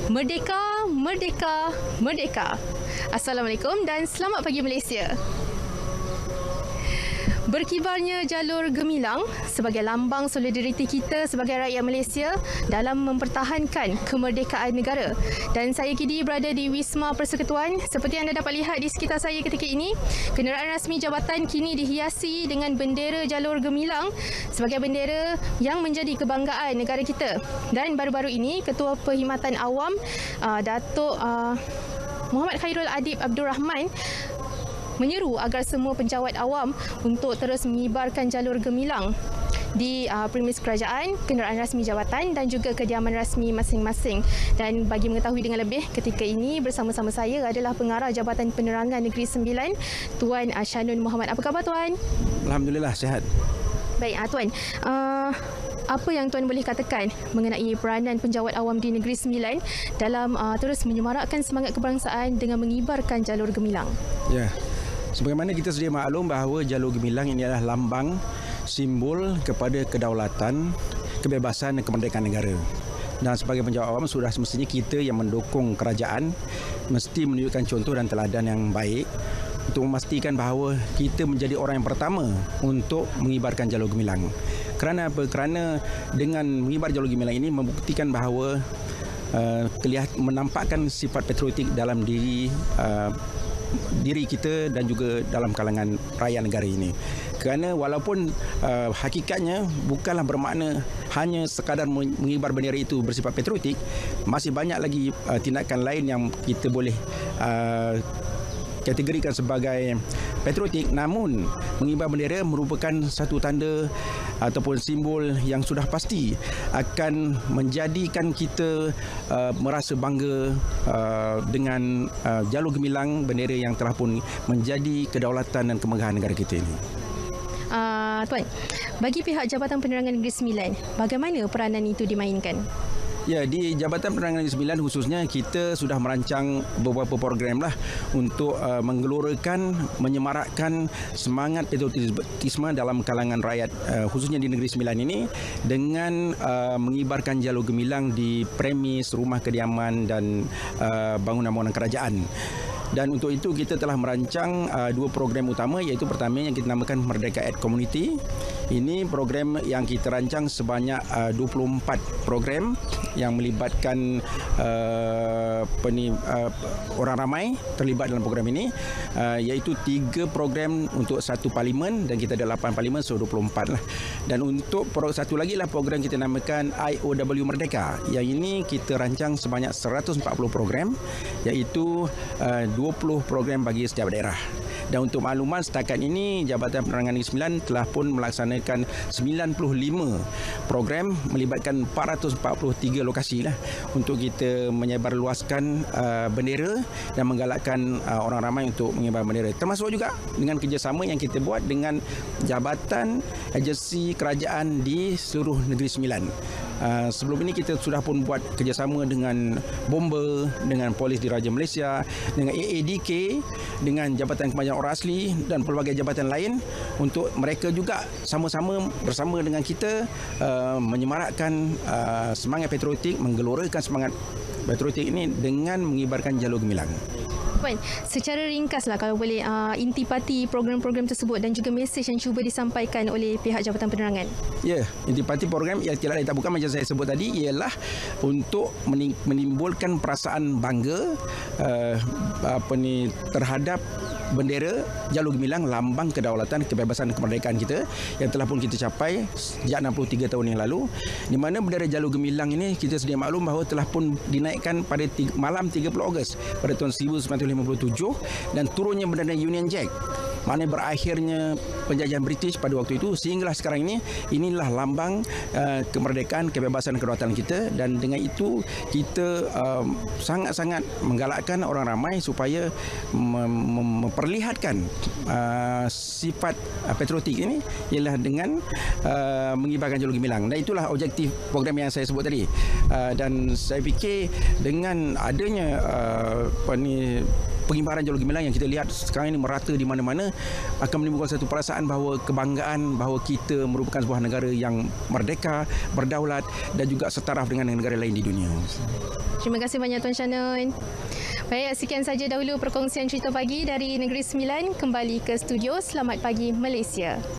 Merdeka, merdeka, merdeka. Assalamualaikum dan selamat pagi Malaysia. Berkibarnya jalur gemilang sebagai lambang solidariti kita sebagai rakyat Malaysia dalam mempertahankan kemerdekaan negara. Dan saya kini berada di Wisma Persekutuan. Seperti anda dapat lihat di sekitar saya ketika ini, kenderaan rasmi jabatan kini dihiasi dengan bendera jalur gemilang sebagai bendera yang menjadi kebanggaan negara kita. Dan baru-baru ini, Ketua Perkhidmatan Awam Datuk Muhammad Khairul Adib Abdul Rahman menyeru agar semua penjawat awam untuk terus mengibarkan jalur gemilang di premis kerajaan, kenderaan rasmi jabatan dan juga kediaman rasmi masing-masing. Dan bagi mengetahui dengan lebih, ketika ini bersama-sama saya adalah Pengarah Jabatan Penerangan Negeri Sembilan, Tuan Shanun Muhammad. Apa khabar Tuan? Alhamdulillah, sihat. Baik, Tuan. Apa yang Tuan boleh katakan mengenai peranan penjawat awam di Negeri Sembilan dalam terus menyemarakkan semangat kebangsaan dengan mengibarkan jalur gemilang? Ya. Sebagaimana kita sedia maklum bahawa jalur gemilang ini adalah lambang simbol kepada kedaulatan, kebebasan dan kemerdekaan negara. Dan sebagai penjawat awam sudah semestinya kita yang mendukung kerajaan mesti menunjukkan contoh dan teladan yang baik untuk memastikan bahawa kita menjadi orang yang pertama untuk mengibarkan jalur gemilang. Kerana apa? Kerana dengan mengibar jalur gemilang ini membuktikan bahawa menampakkan sifat patriotik dalam diri kita dan juga dalam kalangan rakyat negara ini. Kerana walaupun hakikatnya bukanlah bermakna hanya sekadar mengibar bendera itu bersifat patriotik, masih banyak lagi tindakan lain yang kita boleh kategorikan sebagai patriotik. Namun mengibar bendera merupakan satu tanda ataupun simbol yang sudah pasti akan menjadikan kita merasa bangga dengan jalur gemilang bendera yang telah pun menjadi kedaulatan dan kemegahan negara kita ini. Tuan, bagi pihak Jabatan Penerangan Negeri Sembilan, bagaimana peranan itu dimainkan? Ya, di Jabatan Penerangan Negeri Sembilan khususnya kita sudah merancang beberapa program lah untuk menggelorakan, menyemarakkan semangat patriotisme dalam kalangan rakyat khususnya di Negeri Sembilan ini dengan mengibarkan jalur gemilang di premis rumah kediaman dan bangunan-bangunan kerajaan. Dan untuk itu kita telah merancang dua program utama, iaitu pertama yang kita namakan Merdeka at Community. Ini program yang kita rancang sebanyak 24 program yang melibatkan orang ramai terlibat dalam program ini, iaitu 3 program untuk satu parlimen dan kita ada 8 parlimen, so 24 lah. Dan untuk satu lagi lah program kita namakan IOW Merdeka. Yang ini kita rancang sebanyak 140 program, iaitu 20 program bagi setiap daerah. Dan untuk makluman, setakat ini Jabatan Penerangan Negeri Sembilan telah pun melaksanakan 95 program melibatkan 443 lokasi lah untuk kita menyebarluaskan bendera dan menggalakkan orang ramai untuk mengibar bendera. Termasuk juga dengan kerjasama yang kita buat dengan jabatan agensi kerajaan di seluruh Negeri Sembilan. Sebelum ini kita sudah pun buat kerjasama dengan Bomber, dengan Polis Diraja Malaysia, dengan AADK, dengan Jabatan Kemajuan Orang Asli dan pelbagai jabatan lain untuk mereka juga sama-sama bersama dengan kita menyemarakkan semangat patriotik, menggelorakan semangat patriotik ini dengan mengibarkan jalur gemilang. Puan, secara ringkaslah kalau boleh intipati program-program tersebut dan juga mesej yang cuba disampaikan oleh pihak Jabatan Penerangan. Ya, intipati program yang tidak lain tak bukan macam saya sebut tadi ialah untuk menimbulkan perasaan bangga terhadap bendera jalur gemilang, lambang kedaulatan, kebebasan dan kemerdekaan kita yang telah pun kita capai sejak 63 tahun yang lalu, di mana bendera jalur gemilang ini kita sedia maklum bahawa telah pun dinaikkan pada malam 30 Ogos pada tahun 1957 dan turunnya bendera Union Jack, maknanya berakhirnya penjajahan British pada waktu itu, sehinggalah sekarang ini inilah lambang kemerdekaan, kebebasan dan kedaulatan kita. Dan dengan itu kita sangat-sangat menggalakkan orang ramai supaya memperlihatkan sifat patriotik ini ialah dengan mengibarkan jalur gemilang. Dan itulah objektif program yang saya sebut tadi. Dan saya fikir dengan adanya pengibaran Jalur Gemilang yang kita lihat sekarang ini merata di mana-mana akan menimbulkan satu perasaan bahawa kebanggaan bahawa kita merupakan sebuah negara yang merdeka, berdaulat dan juga setaraf dengan negara lain di dunia. Terima kasih banyak Tuan Shannon. Baik, sekian saja dahulu perkongsian cerita pagi dari Negeri Sembilan. Kembali ke studio. Selamat pagi Malaysia.